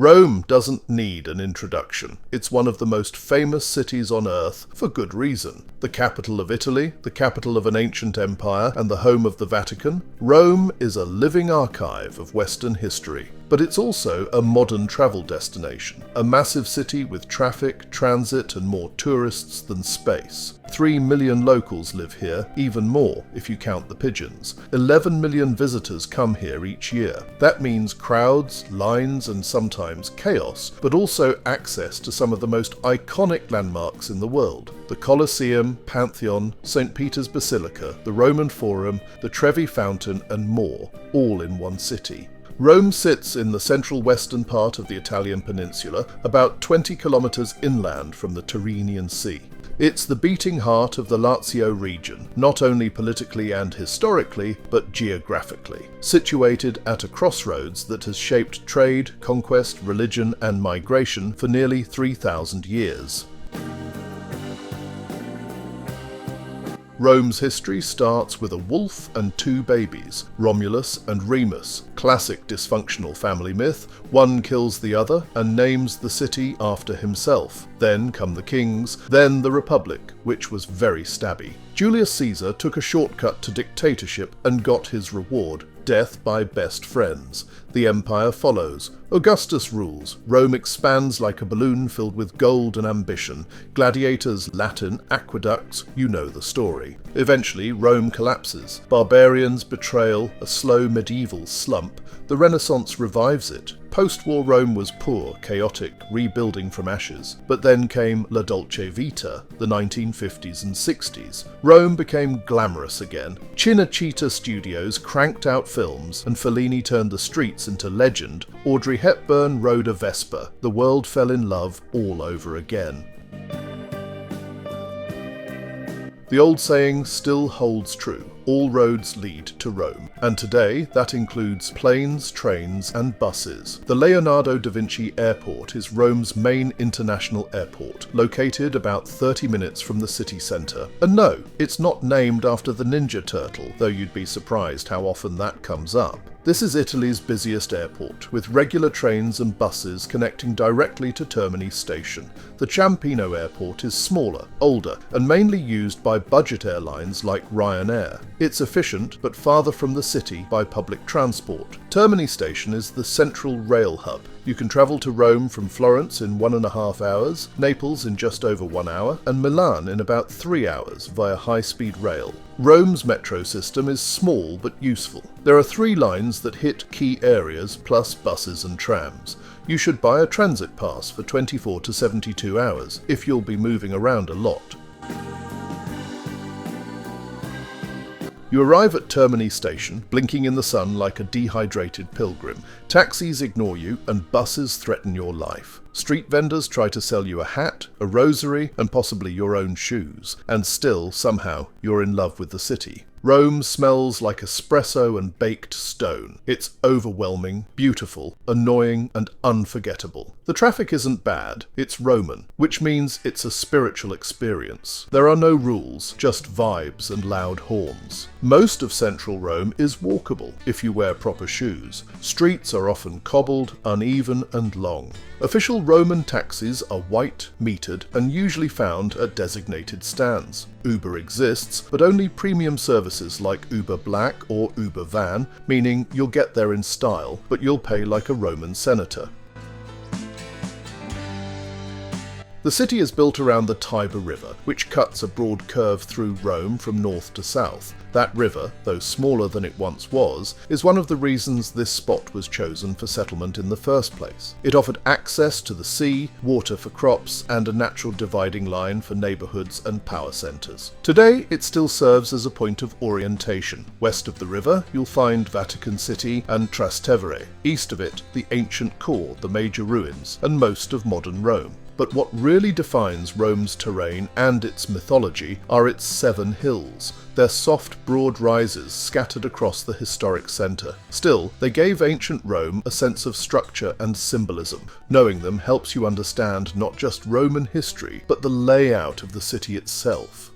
Rome doesn't need an introduction. It's one of the most famous cities on earth for good reason. The capital of Italy, the capital of an ancient empire, and the home of the Vatican, Rome is a living archive of Western history. But it's also a modern travel destination, a massive city with traffic, transit, and more tourists than space. 3 million locals live here, even more if you count the pigeons. 11 million visitors come here each year. That means crowds, lines, and sometimes chaos, but also access to some of the most iconic landmarks in the world. The Colosseum, Pantheon, St. Peter's Basilica, the Roman Forum, the Trevi Fountain, and more, all in one city. Rome sits in the central western part of the Italian peninsula, about 20 kilometers inland from the Tyrrhenian Sea. It's the beating heart of the Lazio region, not only politically and historically, but geographically, situated at a crossroads that has shaped trade, conquest, religion, and migration for nearly 3,000 years. Rome's history starts with a wolf and 2 babies, Romulus and Remus. Classic dysfunctional family myth, one kills the other and names the city after himself. Then come the kings, then the Republic, which was very stabby. Julius Caesar took a shortcut to dictatorship and got his reward, death by best friends. The empire follows. Augustus rules. Rome expands like a balloon filled with gold and ambition. Gladiators, Latin, aqueducts, you know the story. Eventually, Rome collapses. Barbarians, betrayal, a slow medieval slump. The Renaissance revives it. Post-war Rome was poor, chaotic, rebuilding from ashes. But then came La Dolce Vita, the 1950s and 60s. Rome became glamorous again. Cinecittà Studios cranked out films, and Fellini turned the streets into legend. Audrey Hepburn rode a Vespa. The world fell in love all over again. The old saying still holds true. All roads lead to Rome. And today, that includes planes, trains, and buses. The Leonardo da Vinci Airport is Rome's main international airport, located about 30 minutes from the city centre. And no, it's not named after the Ninja Turtle, though you'd be surprised how often that comes up. This is Italy's busiest airport, with regular trains and buses connecting directly to Termini station. The Ciampino airport is smaller, older, and mainly used by budget airlines like Ryanair. It's efficient, but farther from the city by public transport. Termini station is the central rail hub. You can travel to Rome from Florence in 1.5 hours, Naples in just over 1 hour, and Milan in about 3 hours via high-speed rail. Rome's metro system is small but useful. There are 3 lines that hit key areas, plus buses and trams. You should buy a transit pass for 24 to 72 hours, if you'll be moving around a lot. You arrive at Termini station, blinking in the sun like a dehydrated pilgrim. Taxis ignore you, and buses threaten your life. Street vendors try to sell you a hat, a rosary, and possibly your own shoes. And still, somehow, you're in love with the city. Rome smells like espresso and baked stone. It's overwhelming, beautiful, annoying, and unforgettable. The traffic isn't bad, it's Roman, which means it's a spiritual experience. There are no rules, just vibes and loud horns. Most of central Rome is walkable, if you wear proper shoes. Streets are often cobbled, uneven, and long. Official Roman taxis are white, metered, and usually found at designated stands. Uber exists, but only premium services like Uber Black or Uber Van, meaning you'll get there in style, but you'll pay like a Roman senator. The city is built around the Tiber River, which cuts a broad curve through Rome from north to south. That river, though smaller than it once was, is one of the reasons this spot was chosen for settlement in the first place. It offered access to the sea, water for crops, and a natural dividing line for neighbourhoods and power centres. Today, it still serves as a point of orientation. West of the river, you'll find Vatican City and Trastevere. East of it, the ancient core, the major ruins, and most of modern Rome. But what really defines Rome's terrain and its mythology are its 7 hills, their soft, broad rises scattered across the historic centre. Still, they gave ancient Rome a sense of structure and symbolism. Knowing them helps you understand not just Roman history, but the layout of the city itself.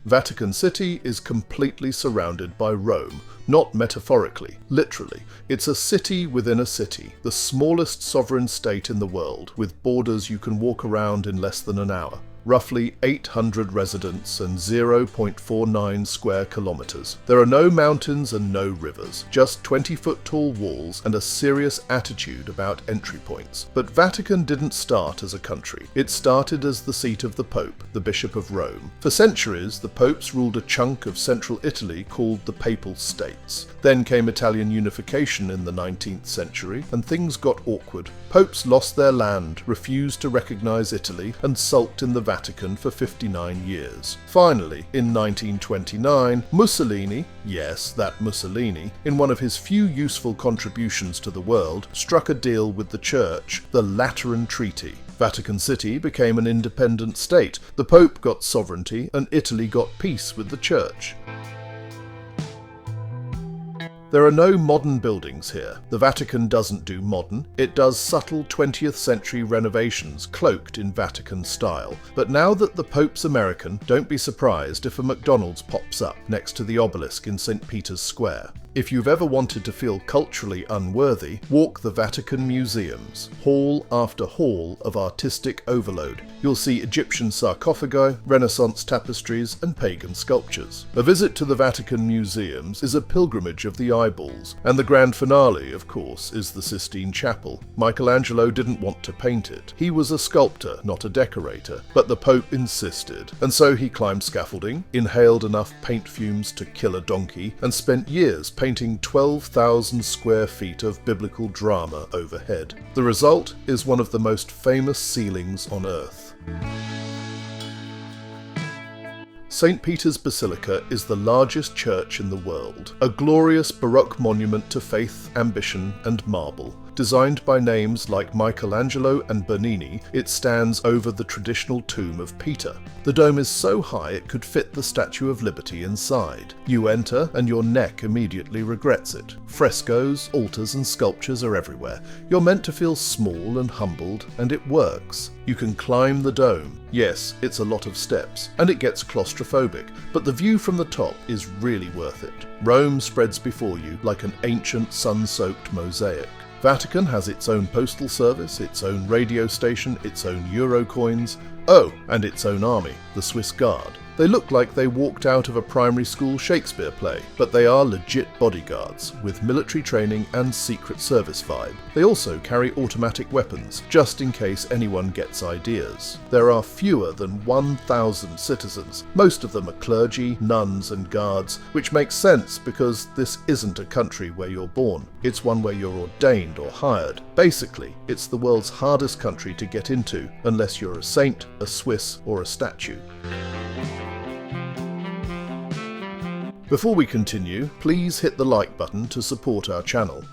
Vatican City is completely surrounded by Rome, Not metaphorically, literally. It's a city within a city, the smallest sovereign state in the world, with borders you can walk around in less than an hour. Roughly 800 residents and 0.49 square kilometers. There are no mountains and no rivers, just 20-foot tall walls and a serious attitude about entry points. But Vatican didn't start as a country. It started as the seat of the Pope, the Bishop of Rome. For centuries, the popes ruled a chunk of central Italy called the Papal States. Then came Italian unification in the 19th century, and things got awkward. Popes lost their land, refused to recognize Italy, and sulked in the Vatican for 59 years. Finally, in 1929, Mussolini, yes, that Mussolini, in one of his few useful contributions to the world, struck a deal with the Church, the Lateran Treaty. Vatican City became an independent state, the Pope got sovereignty, and Italy got peace with the Church. There are no modern buildings here. The Vatican doesn't do modern. It does subtle 20th century renovations cloaked in Vatican style. But now that the Pope's American, don't be surprised if a McDonald's pops up next to the obelisk in St. Peter's Square. If you've ever wanted to feel culturally unworthy, walk the Vatican museums, hall after hall of artistic overload. You'll see Egyptian sarcophagi, Renaissance tapestries, and pagan sculptures. A visit to the Vatican museums is a pilgrimage of the eyeballs, and the grand finale, of course, is the Sistine Chapel. Michelangelo didn't want to paint it. He was a sculptor, not a decorator, but the Pope insisted, and so he climbed scaffolding, inhaled enough paint fumes to kill a donkey, and spent years painting 12,000 square feet of biblical drama overhead. The result is one of the most famous ceilings on Earth. St. Peter's Basilica is the largest church in the world, a glorious Baroque monument to faith, ambition, and marble. Designed by names like Michelangelo and Bernini, it stands over the traditional tomb of Peter. The dome is so high it could fit the Statue of Liberty inside. You enter and your neck immediately regrets it. Frescoes, altars and sculptures are everywhere. You're meant to feel small and humbled, and it works. You can climb the dome. Yes, it's a lot of steps, and it gets claustrophobic, but the view from the top is really worth it. Rome spreads before you like an ancient sun-soaked mosaic. Vatican has its own postal service, its own radio station, its own euro coins, and its own army, the Swiss Guard. They look like they walked out of a primary school Shakespeare play, but they are legit bodyguards, with military training and secret service vibe. They also carry automatic weapons, just in case anyone gets ideas. There are fewer than 1,000 citizens. Most of them are clergy, nuns and guards, which makes sense because this isn't a country where you're born. It's one where you're ordained or hired. Basically, it's the world's hardest country to get into, unless you're a saint, a Swiss or a statue. Before we continue, please hit the like button to support our channel.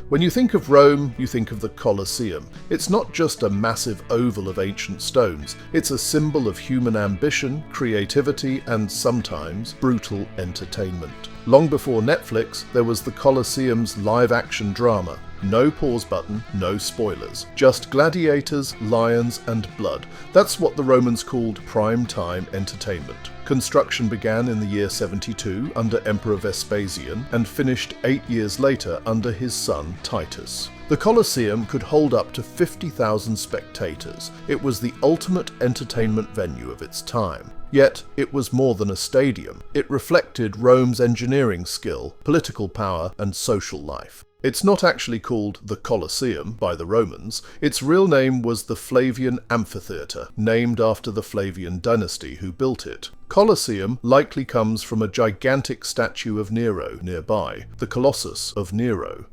When you think of Rome, you think of the Colosseum. It's not just a massive oval of ancient stones, it's a symbol of human ambition, creativity, and sometimes brutal entertainment. Long before Netflix, there was the Colosseum's live-action drama. No pause button, no spoilers. Just gladiators, lions, and blood. That's what the Romans called prime-time entertainment. Construction began in the year 72 under Emperor Vespasian and finished 8 years later under his son Titus. The Colosseum could hold up to 50,000 spectators. It was the ultimate entertainment venue of its time. Yet, it was more than a stadium. It reflected Rome's engineering skill, political power, and social life. It's not actually called the Colosseum by the Romans. Its real name was the Flavian Amphitheatre, named after the Flavian dynasty who built it. Colosseum likely comes from a gigantic statue of Nero nearby, the Colossus of Nero.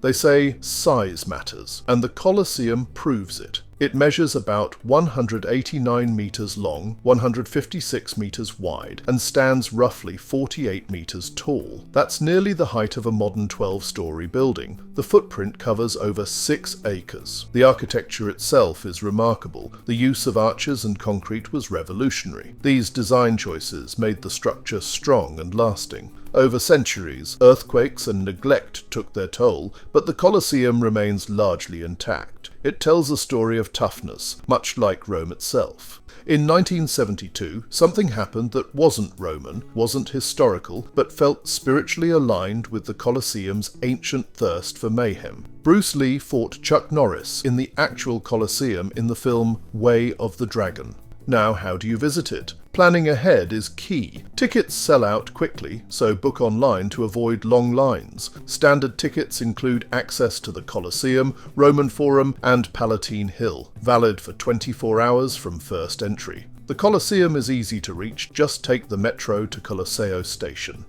They say size matters, and the Colosseum proves it. It measures about 189 metres long, 156 metres wide, and stands roughly 48 metres tall. That's nearly the height of a modern 12-storey building. The footprint covers over 6 acres. The architecture itself is remarkable. The use of arches and concrete was revolutionary. These design choices made the structure strong and lasting. Over centuries, earthquakes and neglect took their toll, but the Colosseum remains largely intact. It tells a story of toughness, much like Rome itself. In 1972, something happened that wasn't Roman, wasn't historical, but felt spiritually aligned with the Colosseum's ancient thirst for mayhem. Bruce Lee fought Chuck Norris in the actual Colosseum in the film Way of the Dragon. Now, how do you visit it? Planning ahead is key. Tickets sell out quickly, so book online to avoid long lines. Standard tickets include access to the Colosseum, Roman Forum, and Palatine Hill, valid for 24 hours from first entry. The Colosseum is easy to reach, just take the metro to Colosseo station.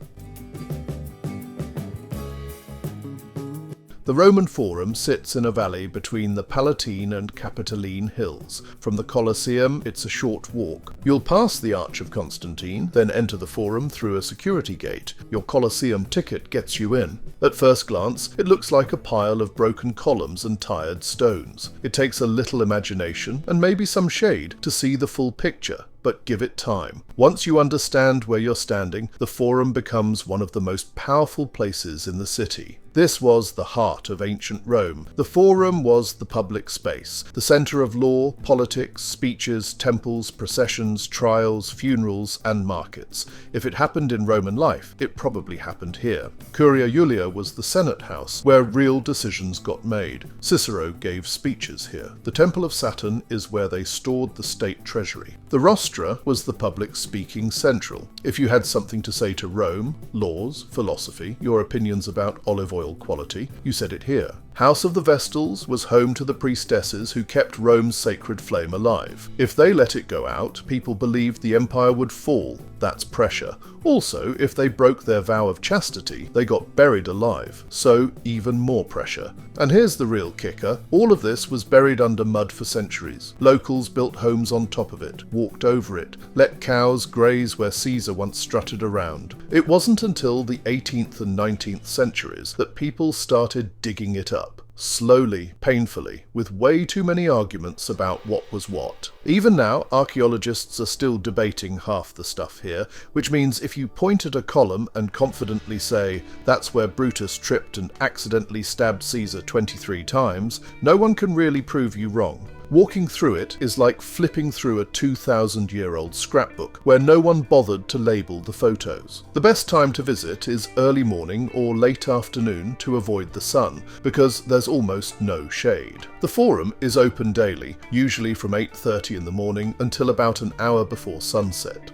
The Roman Forum sits in a valley between the Palatine and Capitoline hills. From the Colosseum, it's a short walk. You'll pass the Arch of Constantine, then enter the Forum through a security gate. Your Colosseum ticket gets you in. At first glance, it looks like a pile of broken columns and tired stones. It takes a little imagination, and maybe some shade, to see the full picture. But give it time. Once you understand where you're standing, the Forum becomes one of the most powerful places in the city. This was the heart of ancient Rome. The Forum was the public space, the centre of law, politics, speeches, temples, processions, trials, funerals, and markets. If it happened in Roman life, it probably happened here. Curia Julia was the Senate house, where real decisions got made. Cicero gave speeches here. The Temple of Saturn is where they stored the state treasury. The Rostra was the public speaking central. If you had something to say to Rome, laws, philosophy, your opinions about olive oil quality, you said it here. House of the Vestals was home to the priestesses who kept Rome's sacred flame alive. If they let it go out, people believed the empire would fall. That's pressure. Also, if they broke their vow of chastity, they got buried alive. So, even more pressure. And here's the real kicker. All of this was buried under mud for centuries. Locals built homes on top of it, walked over it, let cows graze where Caesar once strutted around. It wasn't until the 18th and 19th centuries that people started digging it up. Slowly, painfully, with way too many arguments about what was what. Even now, archaeologists are still debating half the stuff here, which means if you point at a column and confidently say, that's where Brutus tripped and accidentally stabbed Caesar 23 times, no one can really prove you wrong. Walking through it is like flipping through a 2,000-year-old scrapbook, where no one bothered to label the photos. The best time to visit is early morning or late afternoon to avoid the sun, because there's almost no shade. The Forum is open daily, usually from 8:30 in the morning until about an hour before sunset.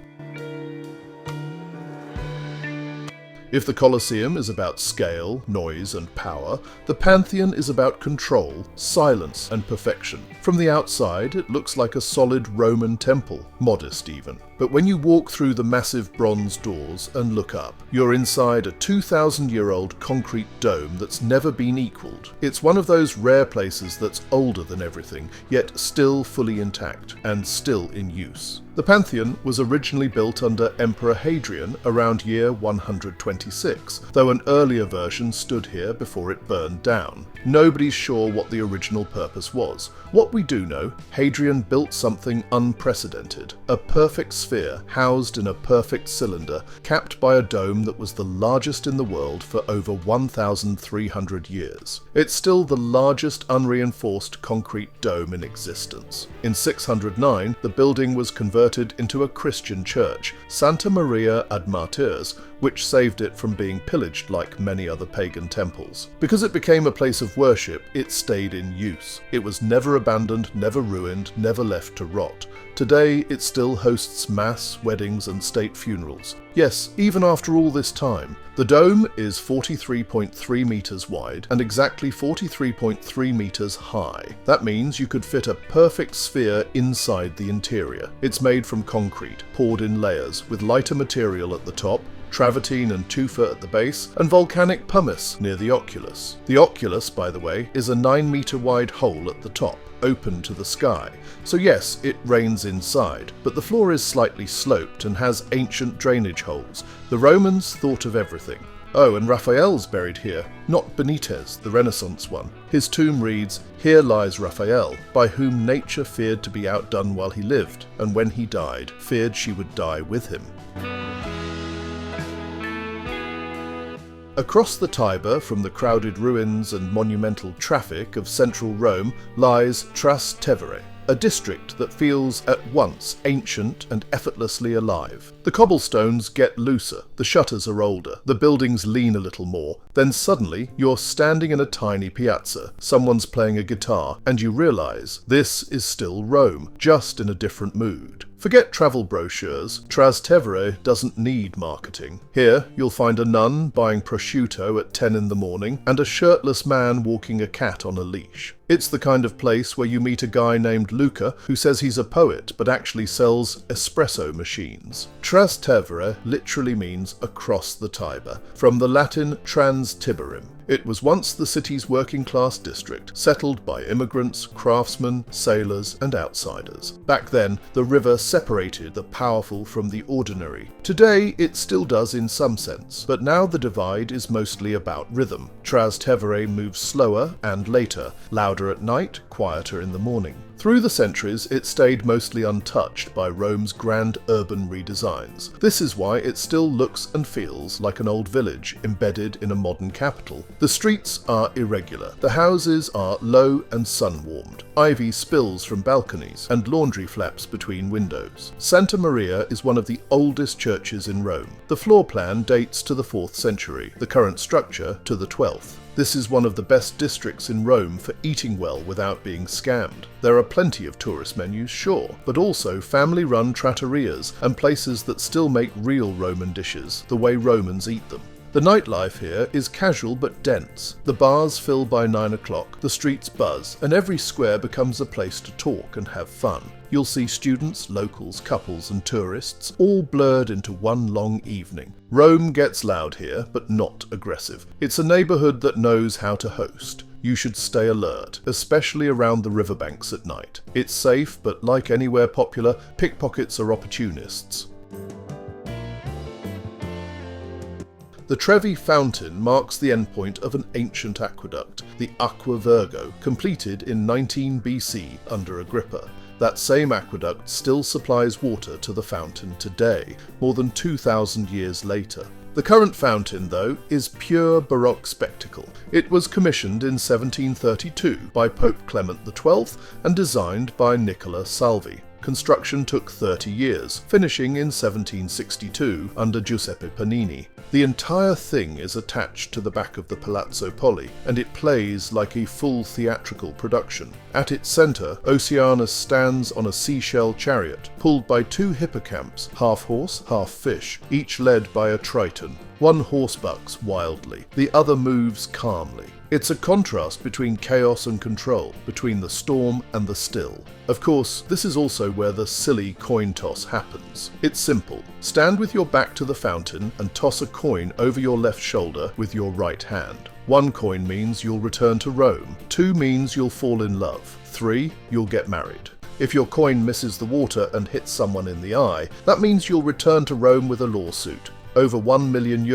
If the Colosseum is about scale, noise, and power, the Pantheon is about control, silence, and perfection. From the outside, it looks like a solid Roman temple, modest even. But when you walk through the massive bronze doors and look up, you're inside a 2,000-year-old concrete dome that's never been equalled. It's one of those rare places that's older than everything, yet still fully intact, and still in use. The Pantheon was originally built under Emperor Hadrian around year 126, though an earlier version stood here before it burned down. Nobody's sure what the original purpose was. What we do know, Hadrian built something unprecedented, a perfect sphere housed in a perfect cylinder, capped by a dome that was the largest in the world for over 1,300 years. It's still the largest unreinforced concrete dome in existence. In 609, the building was converted into a Christian church, Santa Maria ad Martyrs, which saved it from being pillaged like many other pagan temples. Because it became a place of worship, it stayed in use. It was never abandoned, never ruined, never left to rot. Today, it still hosts mass, weddings, and state funerals. Yes, even after all this time. The dome is 43.3 meters wide and exactly 43.3 meters high. That means you could fit a perfect sphere inside the interior. It's made from concrete, poured in layers, with lighter material at the top, travertine and tufa at the base, and volcanic pumice near the oculus. The oculus, by the way, is a 9-meter wide hole at the top, open to the sky. So yes, it rains inside, but the floor is slightly sloped and has ancient drainage holes. The Romans thought of everything. Oh, and Raphael's buried here, not Benitez, the Renaissance one. His tomb reads, "Here lies Raphael, by whom nature feared to be outdone while he lived, and when he died, feared she would die with him." Across the Tiber from the crowded ruins and monumental traffic of central Rome lies Trastevere, a district that feels at once ancient and effortlessly alive. The cobblestones get looser, the shutters are older, the buildings lean a little more, then suddenly you're standing in a tiny piazza, someone's playing a guitar, and you realise this is still Rome, just in a different mood. Forget travel brochures, Trastevere doesn't need marketing. Here you'll find a nun buying prosciutto at 10 in the morning and a shirtless man walking a cat on a leash. It's the kind of place where you meet a guy named Luca who says he's a poet but actually sells espresso machines. Trastevere literally means across the Tiber, from the Latin trans Tiberim. It was once the city's working-class district, settled by immigrants, craftsmen, sailors, and outsiders. Back then, the river separated the powerful from the ordinary. Today, it still does in some sense, but now the divide is mostly about rhythm. Trastevere moves slower and later, louder at night, quieter in the morning. Through the centuries, it stayed mostly untouched by Rome's grand urban redesigns. This is why it still looks and feels like an old village embedded in a modern capital. The streets are irregular. The houses are low and sun-warmed. Ivy spills from balconies and laundry flaps between windows. Santa Maria is one of the oldest churches in Rome. The floor plan dates to the 4th century, the current structure to the 12th. This is one of the best districts in Rome for eating well without being scammed. There are plenty of tourist menus, sure, but also family-run trattorias and places that still make real Roman dishes, the way Romans eat them. The nightlife here is casual but dense. The bars fill by 9 o'clock, the streets buzz, and every square becomes a place to talk and have fun. You'll see students, locals, couples and tourists, all blurred into one long evening. Rome gets loud here, but not aggressive. It's a neighbourhood that knows how to host. You should stay alert, especially around the riverbanks at night. It's safe, but like anywhere popular, pickpockets are opportunists. The Trevi Fountain marks the endpoint of an ancient aqueduct, the Aqua Virgo, completed in 19 BC under Agrippa. That same aqueduct still supplies water to the fountain today, more than 2,000 years later. The current fountain, though, is pure Baroque spectacle. It was commissioned in 1732 by Pope Clement XII and designed by Nicola Salvi. Construction took 30 years, finishing in 1762 under Giuseppe Panini. The entire thing is attached to the back of the Palazzo Poli, and it plays like a full theatrical production. At its centre, Oceanus stands on a seashell chariot, pulled by 2 hippocamps, half horse, half fish, each led by a triton. One horse bucks wildly, the other moves calmly. It's a contrast between chaos and control, between the storm and the still. Of course, this is also where the silly coin toss happens. It's simple. Stand with your back to the fountain and toss a coin over your left shoulder with your right hand. 1 coin means you'll return to Rome, 2 means you'll fall in love, 3, you'll get married. If your coin misses the water and hits someone in the eye, that means you'll return to Rome with a lawsuit. Over €1 million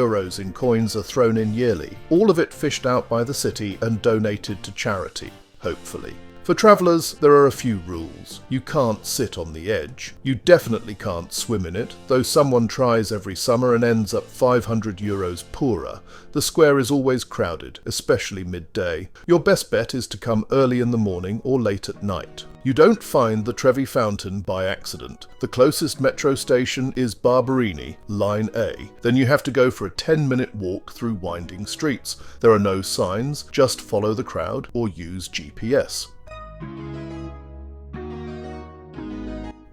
in coins are thrown in yearly, all of it fished out by the city and donated to charity, hopefully. For travellers, there are a few rules. You can't sit on the edge. You definitely can't swim in it, though someone tries every summer and ends up €500 poorer. The square is always crowded, especially midday. Your best bet is to come early in the morning or late at night. You don't find the Trevi Fountain by accident. The closest metro station is Barberini, Line A. Then you have to go for a 10-minute walk through winding streets. There are no signs, just follow the crowd or use GPS.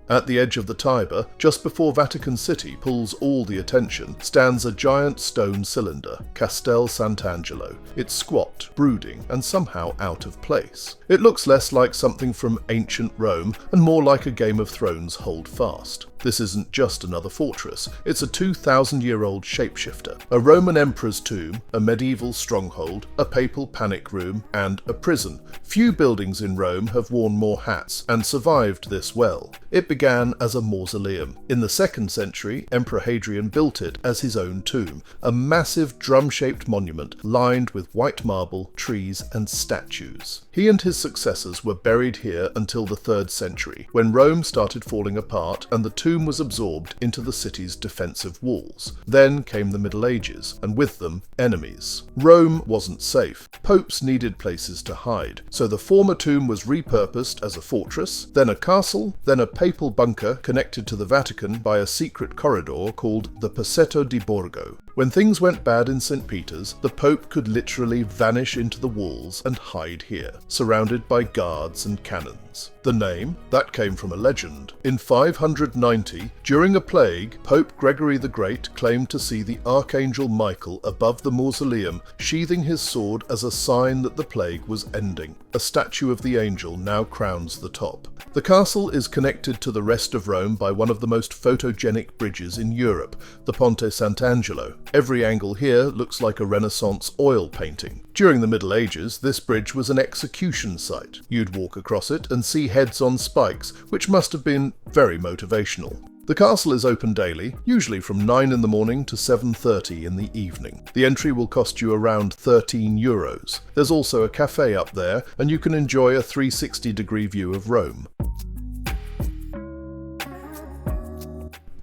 At the edge of the Tiber, just before Vatican City pulls all the attention, stands a giant stone cylinder, Castel Sant'Angelo. It's squat, brooding, and somehow out of place. It looks less like something from ancient Rome and more like a Game of Thrones hold fast. This isn't just another fortress, it's a 2,000-year-old shapeshifter, a Roman emperor's tomb, a medieval stronghold, a papal panic room, and a prison. Few buildings in Rome have worn more hats and survived this well. It began as a mausoleum. In the 2nd century, Emperor Hadrian built it as his own tomb, a massive drum-shaped monument lined with white marble, trees and statues. He and his successors were buried here until the 3rd century, when Rome started falling apart and the tomb was absorbed into the city's defensive walls. Then came the Middle Ages, and with them, enemies. Rome wasn't safe. Popes needed places to hide, so the former tomb was repurposed as a fortress, then a castle, then a papal bunker connected to the Vatican by a secret corridor called the Passetto di Borgo. When things went bad in St. Peter's, the Pope could literally vanish into the walls and hide here, surrounded by guards and cannons. The name? That came from a legend. In 590, during a plague, Pope Gregory the Great claimed to see the Archangel Michael above the mausoleum, sheathing his sword as a sign that the plague was ending. A statue of the angel now crowns the top. The castle is connected to the rest of Rome by one of the most photogenic bridges in Europe, the Ponte Sant'Angelo. Every angle here looks like a Renaissance oil painting. During the Middle Ages, this bridge was an execution site. You'd walk across it and see heads on spikes, which must have been very motivational. The castle is open daily, usually from 9 in the morning to 7:30 in the evening. The entry will cost you around €13. There's also a cafe up there, and you can enjoy a 360-degree view of Rome.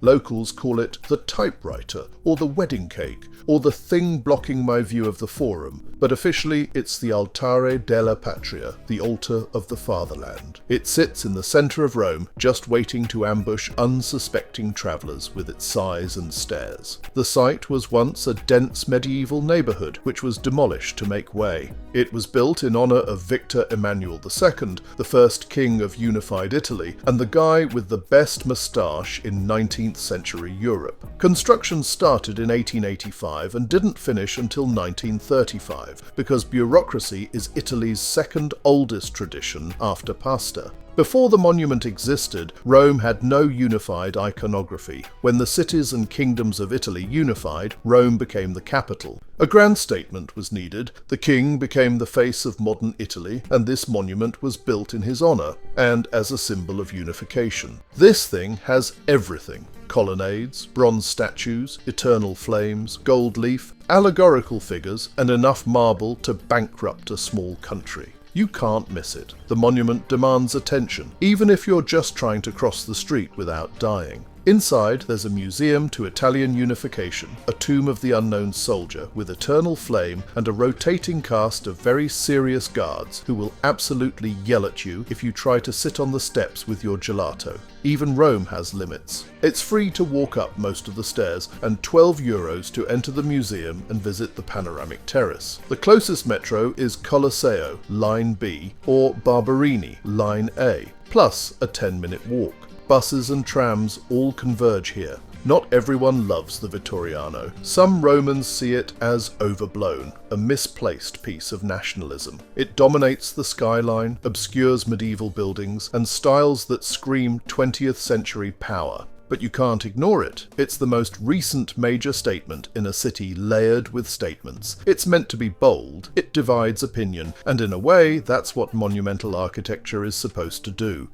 Locals call it the typewriter, or the wedding cake, or the thing blocking my view of the Forum, but officially it's the Altare Della Patria, the altar of the fatherland. It sits in the centre of Rome, just waiting to ambush unsuspecting travellers with its size and stairs. The site was once a dense medieval neighbourhood, which was demolished to make way. It was built in honour of Victor Emmanuel II, the first king of unified Italy, and the guy with the best moustache in 19th century Europe. Construction started in 1885 and didn't finish until 1935, because bureaucracy is Italy's second oldest tradition after pasta. Before the monument existed, Rome had no unified iconography. When the cities and kingdoms of Italy unified, Rome became the capital. A grand statement was needed. The king became the face of modern Italy, and this monument was built in his honour, and as a symbol of unification. This thing has everything. Colonnades, bronze statues, eternal flames, gold leaf, allegorical figures, and enough marble to bankrupt a small country. You can't miss it. The monument demands attention, even if you're just trying to cross the street without dying. Inside, there's a museum to Italian unification, a tomb of the unknown soldier with eternal flame, and a rotating cast of very serious guards who will absolutely yell at you if you try to sit on the steps with your gelato. Even Rome has limits. It's free to walk up most of the stairs, and €12 to enter the museum and visit the panoramic terrace. The closest metro is Colosseum, Line B, or Barberini, Line A, plus a 10-minute walk. Buses and trams all converge here. Not everyone loves the Vittoriano. Some Romans see it as overblown, a misplaced piece of nationalism. It dominates the skyline, obscures medieval buildings, and styles that scream 20th century power. But you can't ignore it. It's the most recent major statement in a city layered with statements. It's meant to be bold, it divides opinion, and in a way, that's what monumental architecture is supposed to do.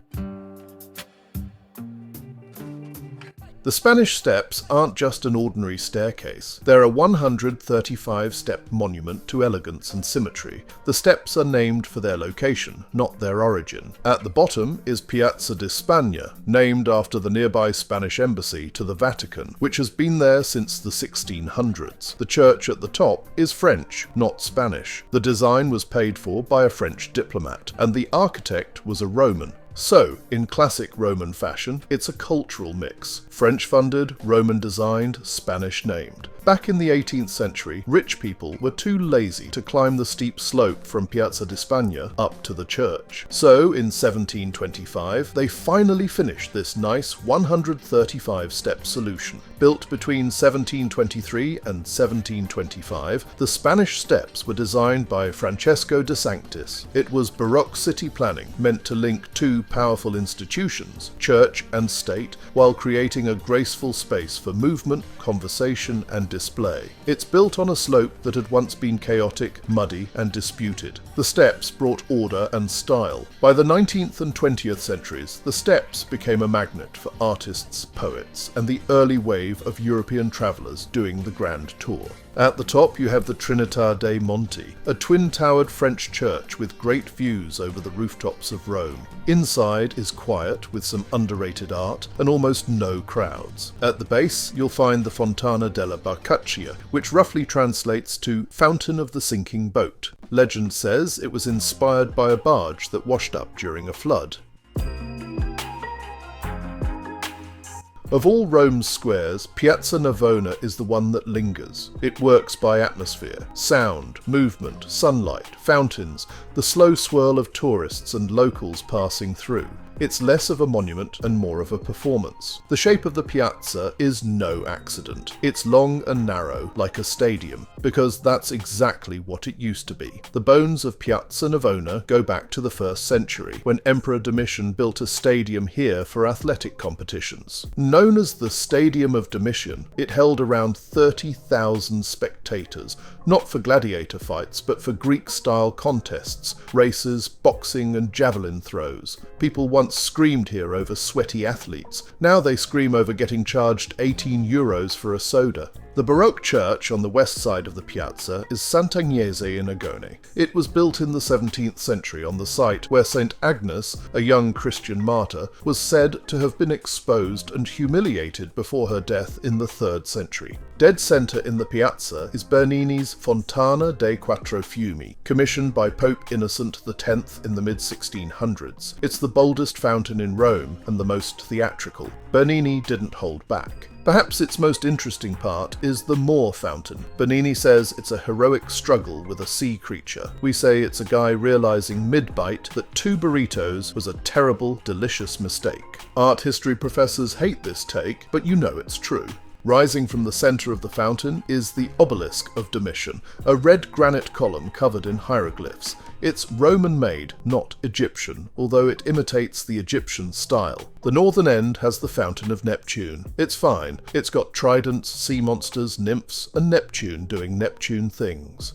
The Spanish Steps aren't just an ordinary staircase. They're a 135-step monument to elegance and symmetry. The steps are named for their location, not their origin. At the bottom is Piazza di Spagna, named after the nearby Spanish embassy to the Vatican, which has been there since the 1600s. The church at the top is French, not Spanish. The design was paid for by a French diplomat, and the architect was a Roman. So, in classic Roman fashion, it's a cultural mix. French-funded, Roman-designed, Spanish-named. Back in the 18th century, rich people were too lazy to climb the steep slope from Piazza di Spagna up to the church. So, in 1725, they finally finished this nice 135-step solution. Built between 1723 and 1725, the Spanish steps were designed by Francesco de Sanctis. It was Baroque city planning, meant to link two powerful institutions, church and state, while creating a graceful space for movement, conversation, and display. It's built on a slope that had once been chaotic, muddy, and disputed. The steps brought order and style. By the 19th and 20th centuries, the steps became a magnet for artists, poets, and the early wave of European travellers doing the Grand Tour. At the top you have the Trinità dei Monti, a twin-towered French church with great views over the rooftops of Rome. Inside is quiet with some underrated art and almost no crowds. At the base you'll find the Fontana della Patria, which roughly translates to Fountain of the Sinking Boat. Legend says it was inspired by a barge that washed up during a flood. Of all Rome's squares, Piazza Navona is the one that lingers. It works by atmosphere, sound, movement, sunlight, fountains, the slow swirl of tourists and locals passing through. It's less of a monument and more of a performance. The shape of the piazza is no accident. It's long and narrow, like a stadium, because that's exactly what it used to be. The bones of Piazza Navona go back to the 1st century, when Emperor Domitian built a stadium here for athletic competitions. Known as the Stadium of Domitian, it held around 30,000 spectators, not for gladiator fights, but for Greek-style contests, races, boxing and javelin throws. People once screamed here over sweaty athletes. Now they scream over getting charged €18 for a soda. The Baroque church on the west side of the piazza is Sant'Agnese in Agone. It was built in the 17th century on the site where St. Agnes, a young Christian martyr, was said to have been exposed and humiliated before her death in the 3rd century. Dead centre in the piazza is Bernini's Fontana dei Quattro Fiumi, commissioned by Pope Innocent X in the mid-1600s. It's the boldest fountain in Rome and the most theatrical. Bernini didn't hold back. Perhaps its most interesting part is the Moor Fountain. Bernini says it's a heroic struggle with a sea creature. We say it's a guy realising mid-bite that 2 burritos was a terrible, delicious mistake. Art history professors hate this take, but you know it's true. Rising from the centre of the fountain is the obelisk of Domitian, a red granite column covered in hieroglyphs. It's Roman-made, not Egyptian, although it imitates the Egyptian style. The northern end has the Fountain of Neptune. It's fine. It's got tridents, sea monsters, nymphs, and Neptune doing Neptune things.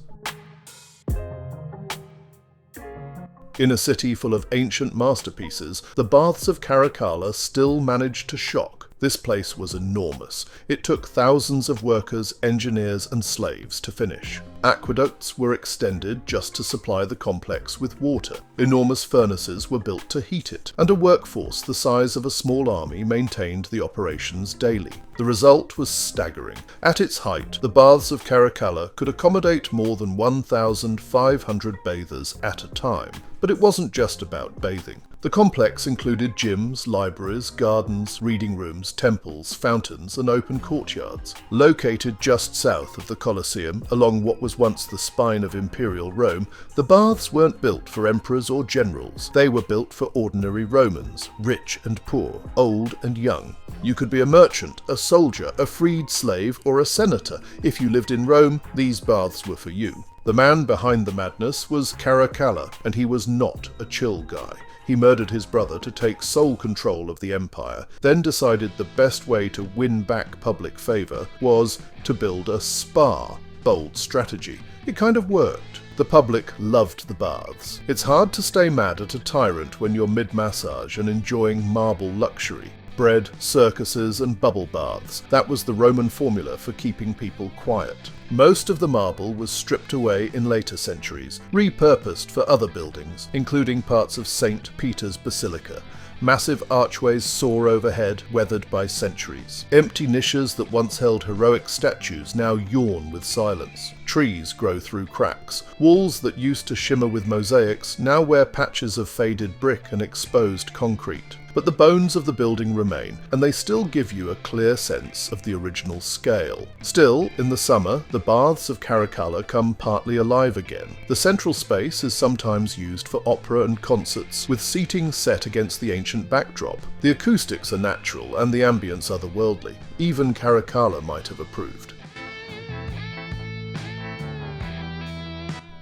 In a city full of ancient masterpieces, the baths of Caracalla still manage to shock. This place was enormous. It took thousands of workers, engineers and slaves to finish. Aqueducts were extended just to supply the complex with water. Enormous furnaces were built to heat it, and a workforce the size of a small army maintained the operations daily. The result was staggering. At its height, the baths of Caracalla could accommodate more than 1,500 bathers at a time. But it wasn't just about bathing. The complex included gyms, libraries, gardens, reading rooms, temples, fountains, and open courtyards. Located just south of the Colosseum, along what was once the spine of imperial Rome, the baths weren't built for emperors or generals. They were built for ordinary Romans, rich and poor, old and young. You could be a merchant, a soldier, a freed slave, or a senator. If you lived in Rome, these baths were for you. The man behind the madness was Caracalla, and he was not a chill guy. He murdered his brother to take sole control of the empire, then decided the best way to win back public favour was to build a spa. Bold strategy. It kind of worked. The public loved the baths. It's hard to stay mad at a tyrant when you're mid-massage and enjoying marble luxury. Bread, circuses and bubble baths. That was the Roman formula for keeping people quiet. Most of the marble was stripped away in later centuries, repurposed for other buildings, including parts of St. Peter's Basilica. Massive archways soar overhead, weathered by centuries. Empty niches that once held heroic statues now yawn with silence. Trees grow through cracks. Walls that used to shimmer with mosaics now wear patches of faded brick and exposed concrete. But the bones of the building remain, and they still give you a clear sense of the original scale. Still, in the summer, the baths of Caracalla come partly alive again. The central space is sometimes used for opera and concerts, with seating set against the ancient backdrop. The acoustics are natural and the ambience otherworldly. Even Caracalla might have approved.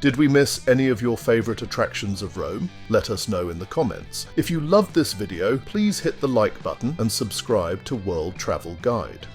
Did we miss any of your favourite attractions of Rome? Let us know in the comments. If you loved this video, please hit the like button and subscribe to World Travel Guide.